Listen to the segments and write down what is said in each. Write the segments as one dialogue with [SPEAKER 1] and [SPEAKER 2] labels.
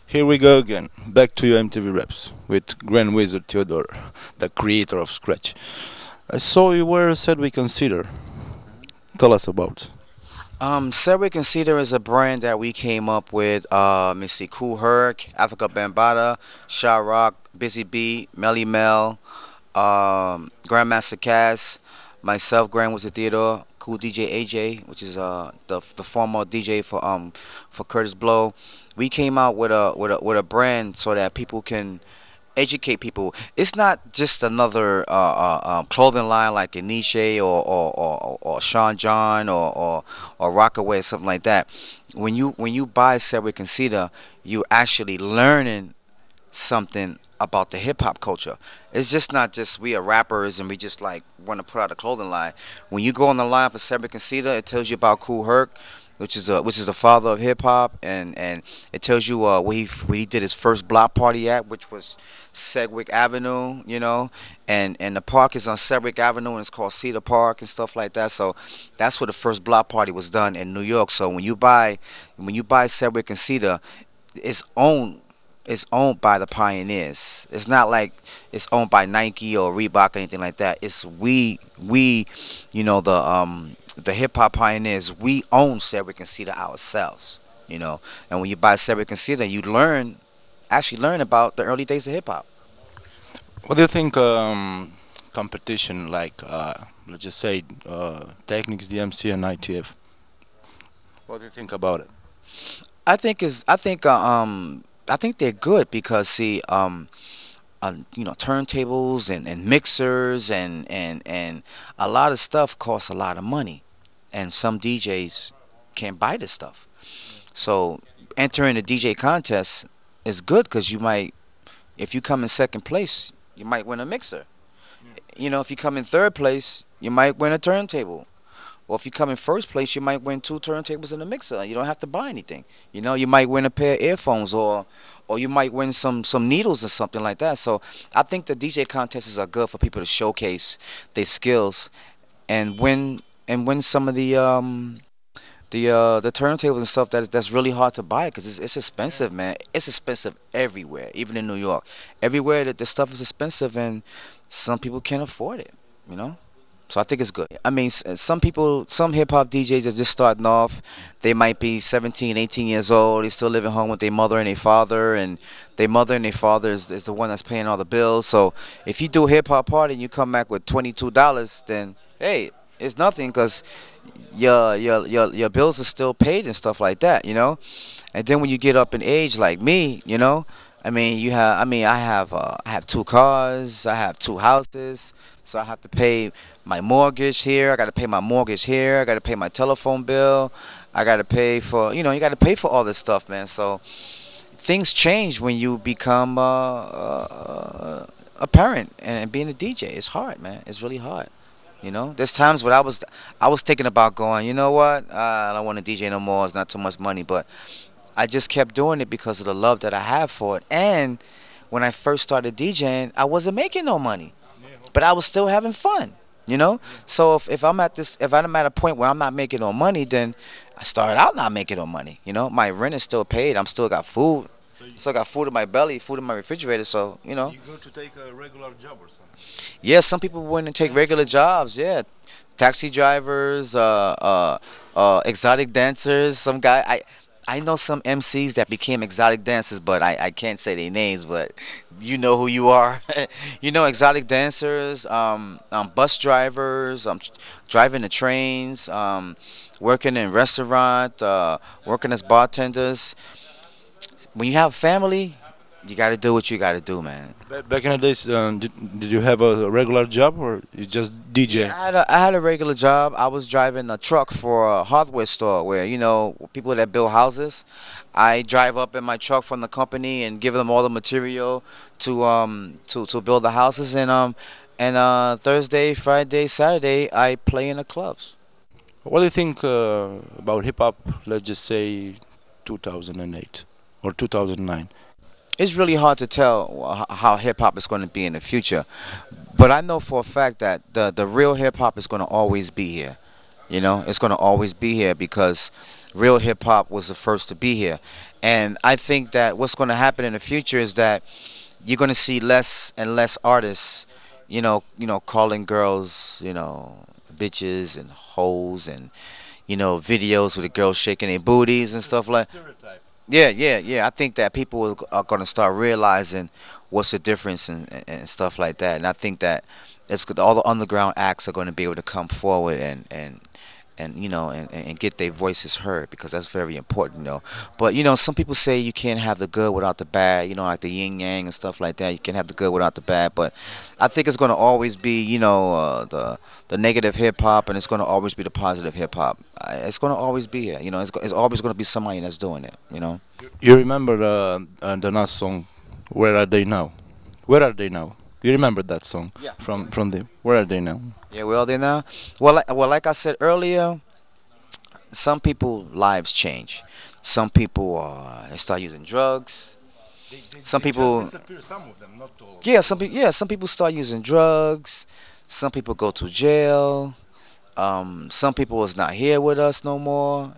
[SPEAKER 1] Here we go again, back to your MTV Raps with Grand Wizard Theodore, the creator of Scratch. I saw you were said we consider. Tell us about.
[SPEAKER 2] Cedric and Cedar is a brand that we came up with. Let me see, Cool Herc, Africa Bambata, Sha Rock, Busy Bee, Melly Mel, Grandmaster Cass, myself, Grand Wizard Theodore, Cool DJ AJ, which is the former DJ for Curtis Blow. We came out with a brand so that people can educate people. It's not just another clothing line like a Nietzsche or Sean John or Rockaway or something like that. When you buy Cedric and Cedar, you're actually learning something about the hip hop culture. It's just not just we are rappers and we just like want to put out a clothing line. When you go on the line for Cedric and Cedar, it tells you about Cool Herc, which is the father of hip hop, and it tells you where he did his first block party at, which was Sedgwick Avenue, and the park is on Sedgwick Avenue and it's called Cedar Park and stuff like that. So that's where the first block party was done in New York. So when you buy Sedgwick and Cedar, it's owned it's owned by the pioneers. It's not like it's owned by Nike or Reebok or anything like that. It's we the hip hop pioneers. We own Cedric and Cedar ourselves. And when you buy Cedric and Cedar, you actually learn about the early days of hip hop.
[SPEAKER 1] What do you think competition like, let's just say, Technics, DMC, and ITF? What do you think about it?
[SPEAKER 2] I think they're good because see turntables and mixers and a lot of stuff costs a lot of money, and some DJs can't buy this stuff. So entering a DJ contest is good because if you come in second place, you might win a mixer. If you come in third place, you might win a turntable. Or if you come in first place, you might win two turntables and a mixer. You don't have to buy anything. You might win a pair of earphones or you might win some needles or something like that. So I think the DJ contests are good for people to showcase their skills and win some of the turntables and stuff that's really hard to buy because it's expensive, man. It's expensive everywhere, even in New York. Everywhere that the stuff is expensive and some people can't afford it. So I think it's good. I mean, some people, some hip hop DJs are just starting off. They might be 17, 18 years old. They still living home with their mother and their father, and their mother and their father is the one that's paying all the bills. So if you do a hip hop party and you come back with $22, then hey, it's nothing because your bills are still paid and stuff like that. And then when you get up in age like me. I have two cars, I have two houses, so I have to pay my mortgage here. I got to pay my mortgage here. I got to pay my telephone bill. I got to pay for, you got to pay for all this stuff, man. So things change when you become a parent and being a DJ. It's hard, man. It's really hard. There's times when I was thinking about going. You know what? I don't want to DJ no more. It's not too much money, but I just kept doing it because of the love that I have for it. And when I first started DJing, I wasn't making no money, but I was still having fun. So if I'm at a point where I'm not making no money, then I started out not making no money. My rent is still paid. I'm still got food. Still got food in my belly, food in my refrigerator. So
[SPEAKER 1] You go to take a regular job or something?
[SPEAKER 2] yeah, some people went and take regular jobs. Yeah, taxi drivers, exotic dancers. Some guy I know some MCs that became exotic dancers, but I can't say their names, but you know who you are. Exotic dancers, bus drivers, driving the trains, working in restaurant, working as bartenders. When you have family, you got to do what you got to do, man.
[SPEAKER 1] Back in the days, did you have a regular job or you just DJ?
[SPEAKER 2] Yeah, I had a regular job. I was driving a truck for a hardware store where, people that build houses. I drive up in my truck from the company and give them all the material to build the houses. And Thursday, Friday, Saturday, I play in the clubs.
[SPEAKER 1] What do you think about hip hop, let's just say 2008 or 2009?
[SPEAKER 2] It's really hard to tell how hip hop is going to be in the future, but I know for a fact that the real hip hop is going to always be here. It's going to always be here because Real hip hop was the first to be here. And I think that what's going to happen in the future is that you're going to see less and less artists, calling girls, bitches and hoes, and videos with the girls shaking their booties and stuff like. Yeah, yeah, yeah. I think that people are going to start realizing what's the difference and stuff like that. And I think that it's good. All the underground acts are going to be able to come forward and get their voices heard, because that's very important, But some people say you can't have the good without the bad, like the yin yang and stuff like that. You can't have the good without the bad, but I think it's going to always be, the negative hip hop, and it's going to always be the positive hip hop. It's going to always be here, It's always going to be somebody that's doing it.
[SPEAKER 1] You remember the last song, "Where Are They Now"? Where are they now? You remember that song
[SPEAKER 2] Yeah.
[SPEAKER 1] from the Where Are They Now?
[SPEAKER 2] Yeah, we're all there now. Well, like I said earlier, some people lives change. Some people they start using drugs. Some people,
[SPEAKER 1] Some of them, not all.
[SPEAKER 2] some people start using drugs. Some people go to jail. Some people is not here with us no more.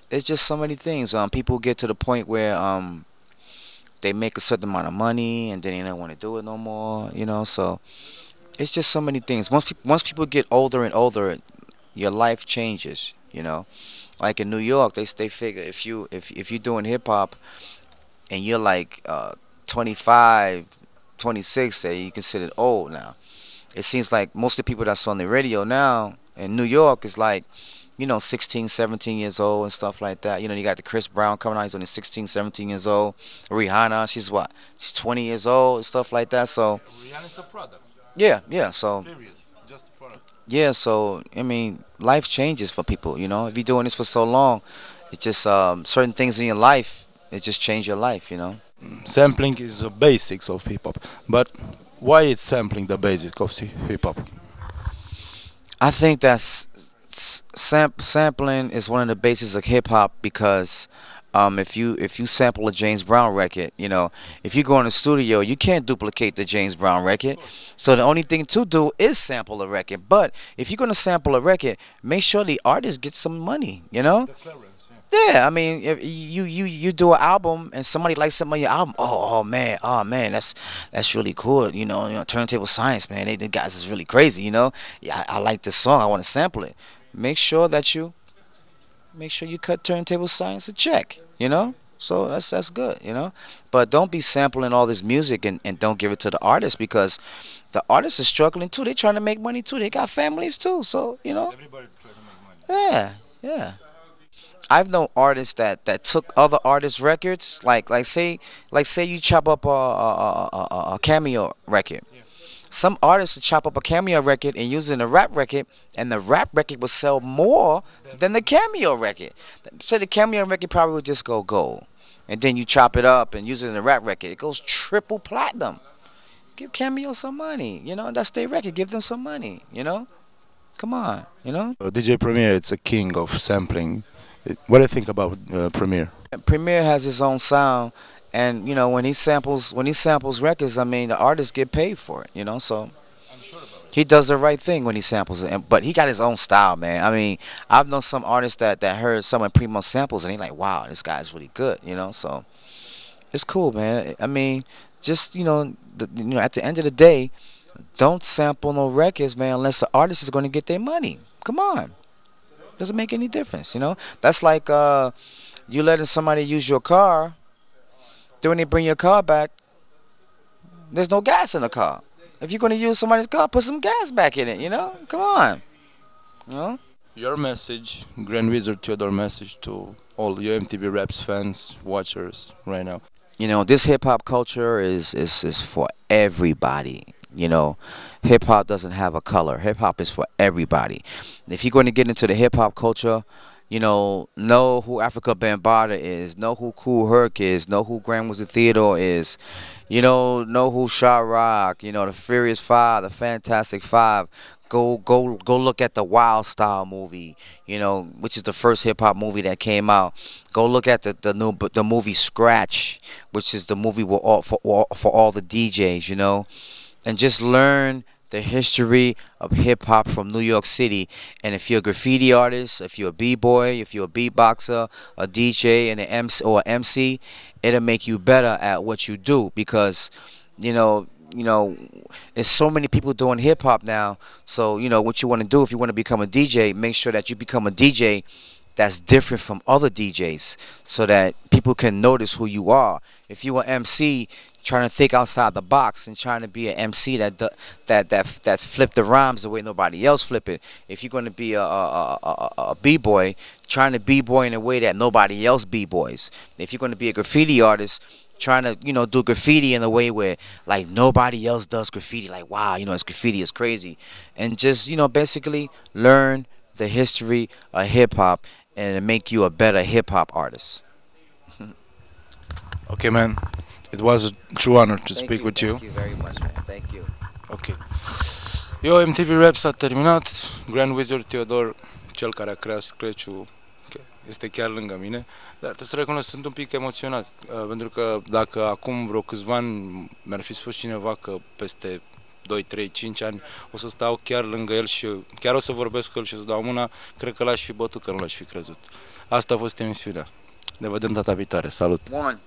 [SPEAKER 2] It's just so many things. People get to the point where they make a certain amount of money and then they don't want to do it no more. So it's just so many things. Once people get older and older, your life changes. Like in New York, they figure if you're doing hip hop and you're like 25, 26, that you considered old now. It seems like most of the people that's on the radio now in New York is like, 16, 17 years old and stuff like that. You got the Chris Brown coming out. He's only 16, 17 years old. Rihanna, she's what? She's 20 years old and stuff like that. So
[SPEAKER 1] Rihanna's a product.
[SPEAKER 2] yeah, yeah. So
[SPEAKER 1] Period. Just a product.
[SPEAKER 2] yeah, so I mean, life changes for people. If you're doing this for so long, it just certain things in your life, it just change your life.
[SPEAKER 1] Sampling is the basics of hip hop, but why is sampling the basic of hip hop?
[SPEAKER 2] I think that's sampling is one of the bases of hip hop, because if you sample a James Brown record, if you go in the studio, you can't duplicate the James Brown record. So the only thing to do is sample a record. But if you're gonna sample a record, make sure the artist gets some money. Yeah, I mean, if you do an album and somebody likes some of your album, oh man, that's really cool. Turntable Science, man, they guys is really crazy. Yeah, I like this song. I want to sample it. Make sure that you cut Turntable Science a check. So that's good. But don't be sampling all this music and don't give it to the artist, because the artists are struggling too. They trying to make money too. They got families too. So
[SPEAKER 1] Everybody try to make money.
[SPEAKER 2] yeah, yeah. I've known artists that took other artists' records, like say you chop up a cameo record. Some artists would chop up a cameo record and use it in a rap record, and the rap record would sell more than the cameo record. So the cameo record probably would just go gold, and then you chop it up and use it in a rap record, it goes triple platinum. Give cameo some money, that's their record. Give them some money. Come on.
[SPEAKER 1] DJ Premier, it's a king of sampling. What do you think about Premier?
[SPEAKER 2] Premier has his own sound, and when he samples records, I mean, the artists get paid for it. So he does the right thing when he samples it, but he got his own style, man. I mean, I've known some artists that heard some of Primo samples and they like, wow, this guy's really good. So it's cool, man. I mean, just at the end of the day, don't sample no records, man, unless the artist is going to get their money. Come on. Doesn't make any difference. That's like you letting somebody use your car. Then when they bring your car back, there's no gas in the car. If you're gonna use somebody's car, put some gas back in it. Come on. You know.
[SPEAKER 1] Your message, Grand Wizard Theodore message to all your MTV Raps fans, watchers right now.
[SPEAKER 2] This hip hop culture is for everybody. Hip hop doesn't have a color. Hip hop is for everybody. If you're going to get into the hip hop culture, know who Africa Bambaataa is, know who Kool Herc is, know who Grand Wizard Theodore is, know who Sha Rock, the Furious Five, the Fantastic Five. Go look at the Wild Style movie, which is the first hip hop movie that came out. Go look at the movie Scratch, which is the movie for all the DJs, and just learn the history of hip hop from New York City. And if you're a graffiti artist, if you're a b-boy, if you're a beatboxer, a DJ, and an MC or MC, it'll make you better at what you do because, you know, there's so many people doing hip hop now. So what you want to do if you want to become a DJ, make sure that you become a DJ that's different from other DJs so that people can notice who you are. If you're an MC trying to think outside the box and trying to be an MC that flip the rhymes the way nobody else flip it. If you're going to be a b-boy, trying to b-boy in a way that nobody else b-boys. If you're going to be a graffiti artist, trying to do graffiti in a way where like nobody else does graffiti, like wow, it's graffiti is crazy. And just basically learn the history of hip hop and make you a better hip hop artist.
[SPEAKER 1] Okay, man. It was a true honor to speak with you.
[SPEAKER 2] Thank you very much, man. Thank you.
[SPEAKER 1] Ok. Eu, MTV Rap s-a terminat. Grand Wizard Theodore, cel care a creat Scratch-ul, este chiar lângă mine. Dar trebuie să recunosc, sunt un pic emoționat. Pentru că dacă acum vreo câțiva ani mi-ar fi spus cineva că peste 2, 3, 5 ani o să stau chiar lângă el și chiar o să vorbesc cu el și o să dau mâna, cred că l-aș fi bătut, că nu l-aș fi crezut. Asta a fost emisiunea. Ne vedem data viitoare. Salut!
[SPEAKER 2] One.